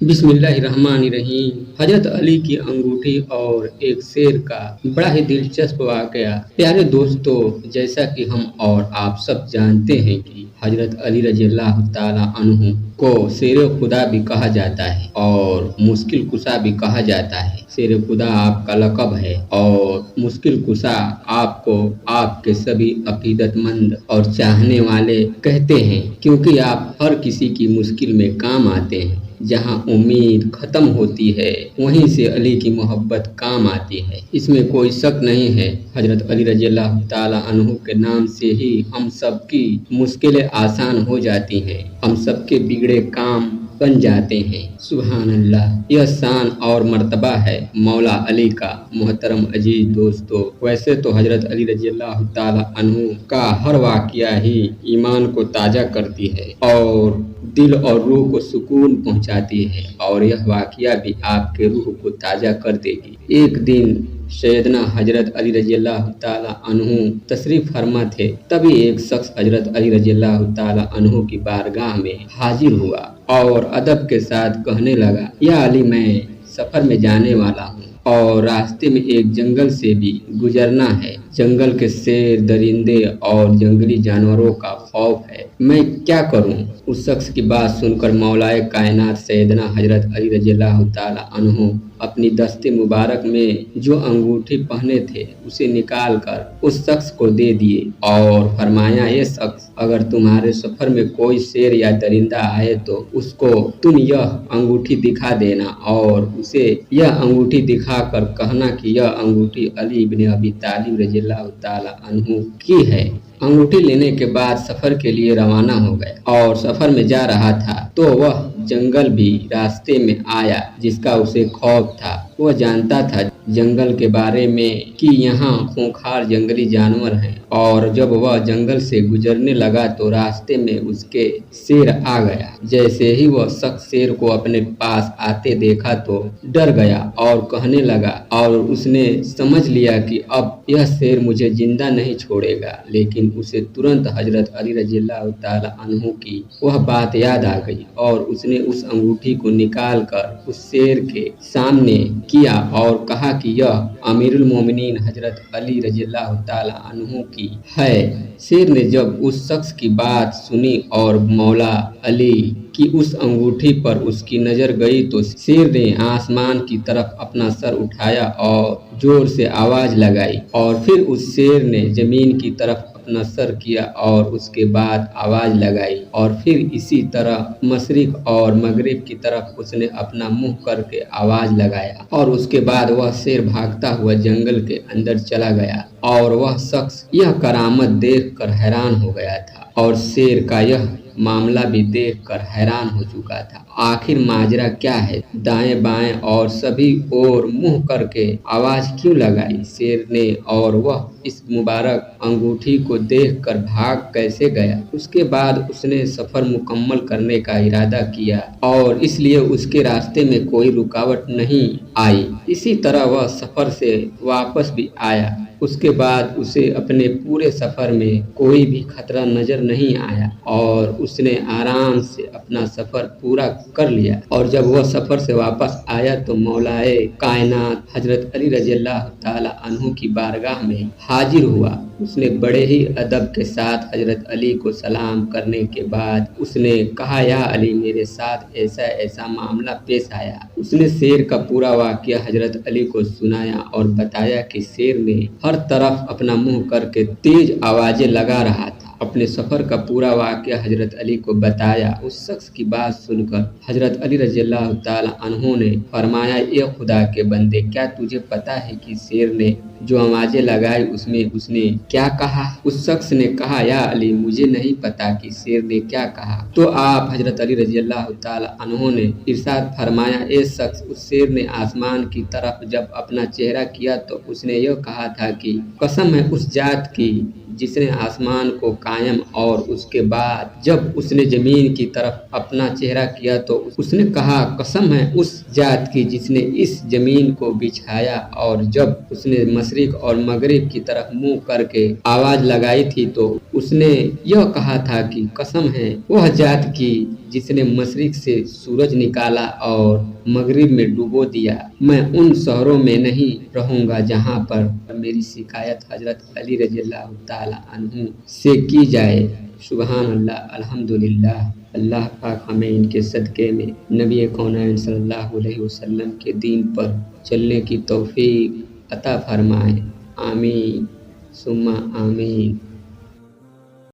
बिस्मिल्लाहिर्रहमानिर्रहीम। हजरत अली की अंगूठी और एक शेर का बड़ा ही दिलचस्प वाकया। प्यारे दोस्तों, जैसा कि हम और आप सब जानते हैं कि हजरत अली रज़ियल्लाहु ताला अन्हु को शेर खुदा भी कहा जाता है और मुश्किल कुशा भी कहा जाता है। शेर खुदा आपका लक़ब है और मुश्किल कुशा आपको आपके सभी अकीदतमंद और चाहने वाले कहते हैं, क्योंकि आप हर किसी की मुश्किल में काम आते हैं। जहाँ उम्मीद खत्म होती है, वहीं से अली की मोहब्बत काम आती है, इसमें कोई शक नहीं है। हजरत अली रज़ियल्लाहु ताला अन्हु के नाम से ही हम सब की मुश्किलें आसान हो जाती हैं, हम सब के बिगड़े काम बन जाते हैं। सुभान अल्लाह, यह शान और मर्तबा है मौला अली का। मोहतरम अजीज दोस्तों, वैसे तो हजरत अली रज़ियल्लाहु ताला अन्हु का हर वाक़या ही ईमान को ताज़ा करती है और दिल और रूह को सुकून पहुंचाती है, और यह वाक़या भी आपके रूह को ताज़ा कर देगी। एक दिन सैयदना हजरत अली रज़ियल्लाहु ताला अन्हु तशरीफ़ फरमा थे, तभी एक शख्स हजरत अली रज़ियल्लाहु ताला अन्हु की बारगाह में हाजिर हुआ और अदब के साथ कहने लगा, या अली, मैं सफ़र में जाने वाला हूँ और रास्ते में एक जंगल से भी गुजरना है। जंगल के शेर, दरिंदे और जंगली जानवरों का खौफ है, मैं क्या करूं? उस शख्स की बात सुनकर मौलाए कायनात सैयदना हजरत अली रज़ियल्लाहु ताला अन्हु अपनी दस्ते मुबारक में जो अंगूठी पहने थे उसे निकाल कर उस शख्स को दे दिए और फरमाया, ये शख्स, अगर तुम्हारे सफर में कोई शेर या दरिंदा आए तो उसको तुम यह अंगूठी दिखा देना और उसे यह अंगूठी दिखाकर कहना कि यह अंगूठी अली इब्न अबी तालिब रज़ियल्लाहु ताला अन्हु की है। अंगूठी लेने के बाद सफर के लिए रवाना हो गए और सफर में जा रहा था तो वह जंगल भी रास्ते में आया जिसका उसे खौफ था। वह जानता था जंगल के बारे में कि यहाँ खूंखार जंगली जानवर हैं, और जब वह जंगल से गुजरने लगा तो रास्ते में उसके शेर आ गया। जैसे ही वह शख्स शेर को अपने पास आते देखा तो डर गया और कहने लगा, और उसने समझ लिया कि अब यह शेर मुझे जिंदा नहीं छोड़ेगा। लेकिन उसे तुरंत हजरत अली रज़ियल्लाहु ताला अन्हु की वह बात याद आ गई और उसने उस अंगूठी को निकाल कर उस शेर के सामने किया और कहा कि यह अमीरुल मोमिनीन हजरत अली रज़ियल्लाहु ताला अन्हु की है। शेर ने जब उस शख्स की बात सुनी और मौला अली की उस अंगूठी पर उसकी नज़र गई तो शेर ने आसमान की तरफ अपना सर उठाया और जोर से आवाज़ लगाई, और फिर उस शेर ने ज़मीन की तरफ अपना सर किया और उसके बाद आवाज़ लगाई, और फिर इसी तरह मशरिक और मगरिब की तरफ उसने अपना मुंह करके आवाज़ लगाया, और उसके बाद वह शेर भागता हुआ जंगल के अंदर चला गया। और वह शख्स यह करामत देखकर हैरान हो गया था और शेर का यह मामला भी देखकर हैरान हो चुका था। आखिर माजरा क्या है? दाएं बाएं और सभी ओर मुंह करके आवाज क्यों लगाई शेर ने, और वह इस मुबारक अंगूठी को देखकर भाग कैसे गया? उसके बाद उसने सफर मुकम्मल करने का इरादा किया और इसलिए उसके रास्ते में कोई रुकावट नहीं आई। इसी तरह वह सफर से वापस भी आया। उसके बाद उसे अपने पूरे सफर में कोई भी खतरा नजर नहीं आया और उसने आराम से अपना सफर पूरा कर लिया। और जब वह सफर से वापस आया तो मौलाए कायनात हजरत अली रज़ियल्लाहु ताला अन्हु की बारगाह में हाजिर हुआ। उसने बड़े ही अदब के साथ हजरत अली को सलाम करने के बाद उसने कहा, या अली, मेरे साथ ऐसा ऐसा मामला पेश आया। उसने शेर का पूरा वाक़या हजरत अली को सुनाया और बताया कि शेर ने हर तरफ अपना मुंह करके तेज आवाजें लगा रहा था। अपने सफर का पूरा वाक़या हजरत अली को बताया। उस शख्स की बात सुनकर हजरत अली रज़ियल्लाहु ताला अन्हु ने फरमाया, ये खुदा के बंदे, क्या तुझे पता है कि शेर ने जो आवाजें लगाई उसमें उसने क्या कहा? उस शख्स ने कहा, या अली, मुझे नहीं पता कि शेर ने क्या कहा। तो आप हजरत अली रज़ियल्लाहु ताला अन्हु ने इरशाद फरमाया, ए शख्स, उस शेर ने आसमान की तरफ जब अपना चेहरा किया तो उसने यह कहा था कि कसम है उस जात की जिसने आसमान को कायम, और उसके बाद जब उसने जमीन की तरफ अपना चेहरा किया तो उसने कहा, कसम है उस जात की जिसने इस जमीन को बिछाया, और जब उसने मशरिक और मगरिब की तरफ मुंह करके आवाज लगाई थी तो उसने यह कहा था कि कसम है वह जात की جس نے مشرق سے سورج نکالا اور مغرب میں ڈبو دیا، میں ان شہروں میں نہیں رہوں گا جہاں پر میری شکایت حضرت علی رضی اللہ تعالی عنہ سے کی جائے۔ سبحان اللہ، الحمدللہ۔ اللہ پاک ہمیں ان کے صدقے میں نبی کونین صلی اللہ علیہ وسلم کے دین پر چلنے کی توفیق عطا فرمائے۔ آمین ثم آمین۔